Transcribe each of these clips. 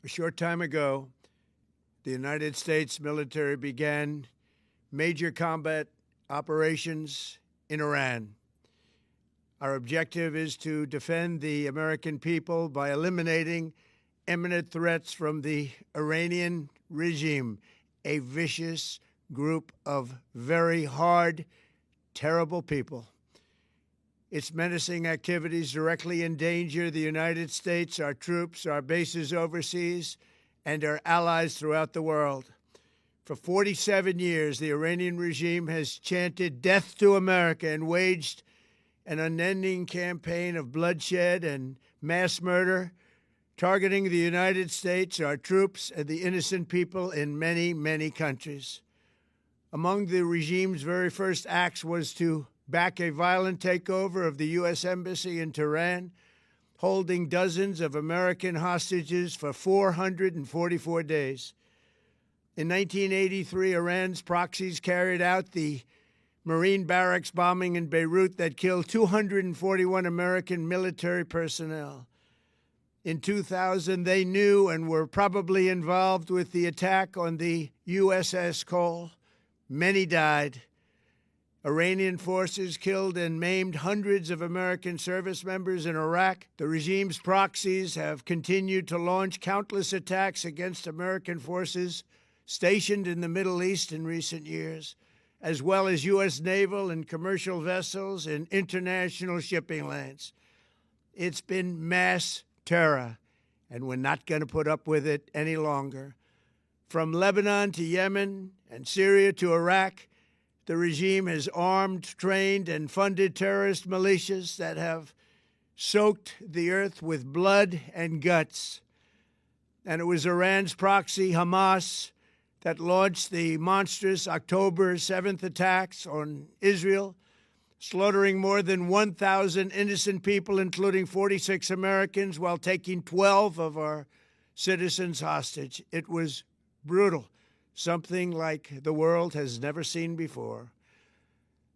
A short time ago, the United States military began major combat operations in Iran. Our objective is to defend the American people by eliminating imminent threats from the Iranian regime, a vicious group of very hard, terrible people. Its menacing activities directly endanger the United States, our troops, our bases overseas, and our allies throughout the world. For 47 years, the Iranian regime has chanted death to America and waged an unending campaign of bloodshed and mass murder, targeting the United States, our troops, and the innocent people in many, many countries. Among the regime's very first acts was to back a violent takeover of the U.S. Embassy in Tehran, holding dozens of American hostages for 444 days. In 1983, Iran's proxies carried out the Marine barracks bombing in Beirut that killed 241 American military personnel. In 2000, they knew and were probably involved with the attack on the USS Cole. Many died. Iranian forces killed and maimed hundreds of American service members in Iraq. The regime's proxies have continued to launch countless attacks against American forces stationed in the Middle East in recent years, as well as U.S. naval and commercial vessels in international shipping lanes. It's been mass terror, and we're not going to put up with it any longer. From Lebanon to Yemen and Syria to Iraq, the regime has armed, trained, and funded terrorist militias that have soaked the earth with blood and guts. And it was Iran's proxy, Hamas, that launched the monstrous October 7th attacks on Israel, slaughtering more than 1,000 innocent people, including 46 Americans, while taking 12 of our citizens hostage. It was brutal, something like the world has never seen before.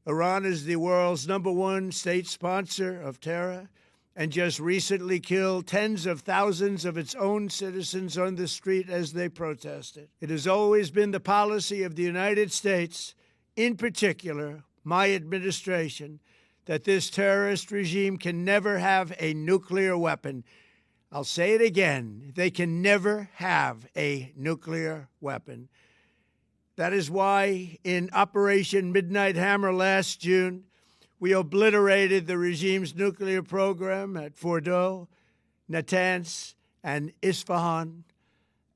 Iran is the world's #1 state sponsor of terror and just recently killed tens of thousands of its own citizens on the street as they protested. It has always been the policy of the United States, in particular my administration, that this terrorist regime can never have a nuclear weapon. I'll say it again, they can never have a nuclear weapon. That is why in Operation Midnight Hammer last June, we obliterated the regime's nuclear program at Fordow, Natanz, and Isfahan.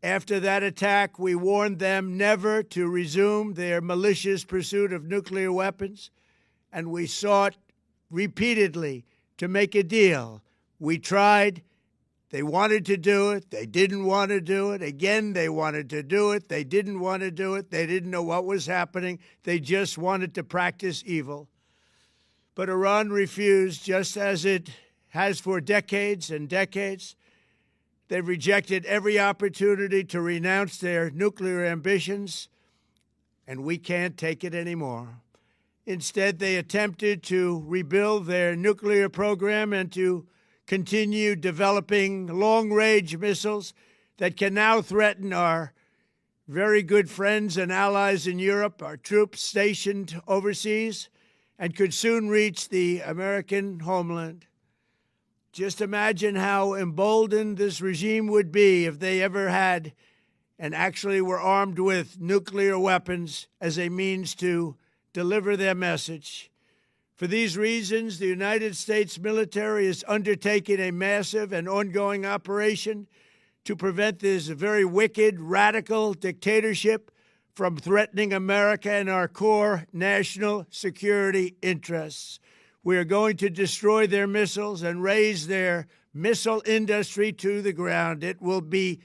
After that attack, we warned them never to resume their malicious pursuit of nuclear weapons, and we sought repeatedly to make a deal. We tried. They wanted to do it. They didn't want to do it. Again, they wanted to do it. They didn't want to do it. They didn't know what was happening. They just wanted to practice evil. But Iran refused, just as it has for decades and decades. They've rejected every opportunity to renounce their nuclear ambitions, and we can't take it anymore. Instead, they attempted to rebuild their nuclear program and to continue developing long-range missiles that can now threaten our very good friends and allies in Europe, our troops stationed overseas, and could soon reach the American homeland. Just imagine how emboldened this regime would be if they ever had and actually were armed with nuclear weapons as a means to deliver their message. For these reasons, the United States military is undertaking a massive and ongoing operation to prevent this very wicked, radical dictatorship from threatening America and our core national security interests. We are going to destroy their missiles and raise their missile industry to the ground. It will be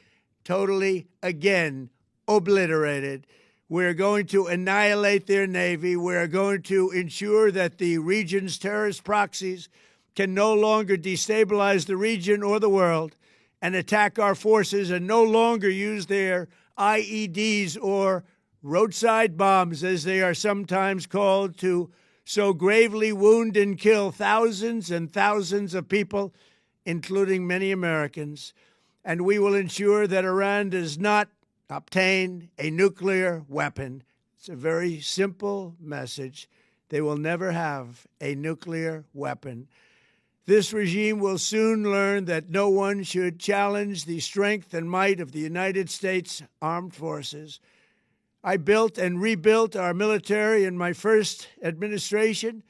totally, again, obliterated. We're going to annihilate their Navy. We're going to ensure that the region's terrorist proxies can no longer destabilize the region or the world and attack our forces and no longer use their IEDs or roadside bombs, as they are sometimes called, to so gravely wound and kill thousands and thousands of people, including many Americans. and we will ensure that Iran does not obtain a nuclear weapon. It's a very simple message. They will never have a nuclear weapon. This regime will soon learn that no one should challenge the strength and might of the United States Armed Forces. I built and rebuilt our military in my first administration,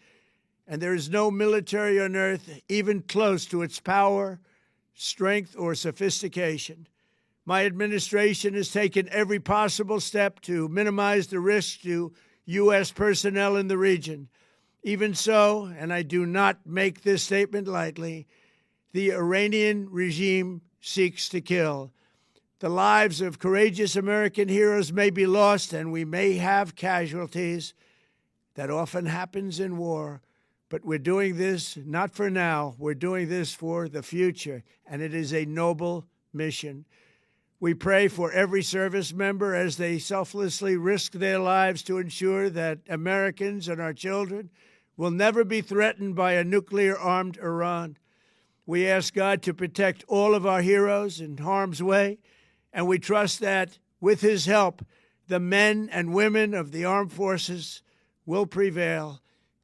and there is no military on earth even close to its power, strength, or sophistication. My administration has taken every possible step to minimize the risk to U.S. personnel in the region. Even so, and I do not make this statement lightly, the Iranian regime seeks to kill. The lives of courageous American heroes may be lost, and we may have casualties. That often happens in war. But we're doing this not for now. We're doing this for the future, and it is a noble mission. We pray for every service member as they selflessly risk their lives to ensure that Americans and our children will never be threatened by a nuclear-armed Iran. We ask God to protect all of our heroes in harm's way, and we trust that, with his help, the men and women of the armed forces will prevail.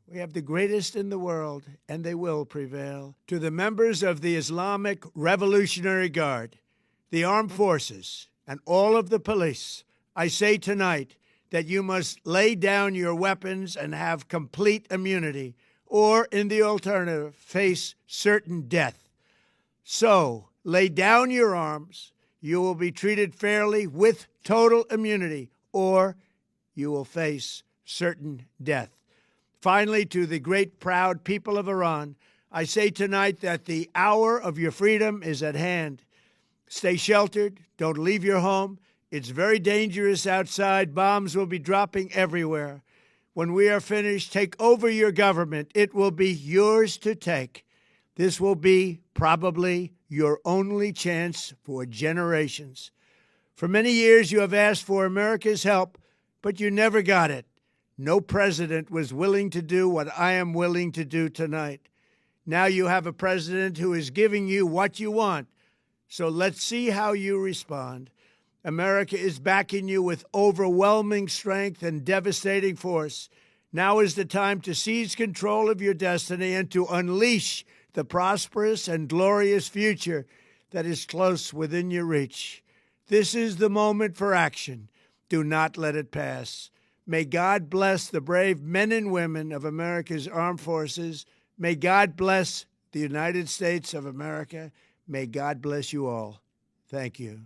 We have the greatest in the world, and they will prevail. To the members of the Islamic Revolutionary Guard, the armed forces, and all of the police, I say tonight that you must lay down your weapons and have complete immunity, or, in the alternative, face certain death. So, lay down your arms. You will be treated fairly with total immunity, or you will face certain death. Finally, to the great, proud people of Iran, I say tonight that the hour of your freedom is at hand. Stay sheltered. Don't leave your home. It's very dangerous outside. Bombs will be dropping everywhere. When we are finished, take over your government. It will be yours to take. This will be probably your only chance for generations. For many years, you have asked for America's help, but you never got it. No president was willing to do what I am willing to do tonight. Now you have a president who is giving you what you want. So let's see how you respond. America is backing you with overwhelming strength and devastating force. Now is the time to seize control of your destiny and to unleash the prosperous and glorious future that is close within your reach. This is the moment for action. Do not let it pass. May God bless the brave men and women of America's armed forces. May God bless the United States of America. May God bless you all. Thank you.